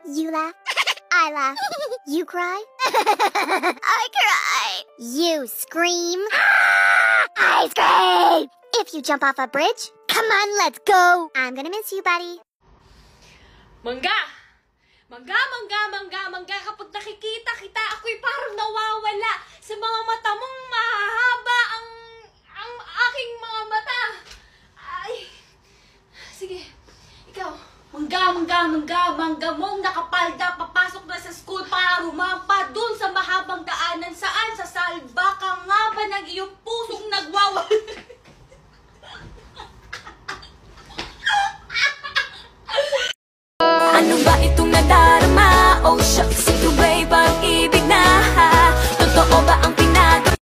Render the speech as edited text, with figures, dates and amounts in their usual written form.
You laugh. I laugh. You cry. I cry. You scream. I scream. If you jump off a bridge, come on, let's go. I'm gonna miss you, buddy. Mangga! Mangga, mangga, mangga, mangga. Kapag nakikita kita, ako'y parang nawawala. Sa mga mata mong mahahaba ang aking mga mata. Ay. Sige. Ikaw. Mangga, mangga, mangga, mangga mong nakapalda. Papasok na sa school para rumampa dun sa mahabang daanan. Saan? Sa salba ka nga ba ng iyong pusong nagwawala? Ano ba itong nadarama?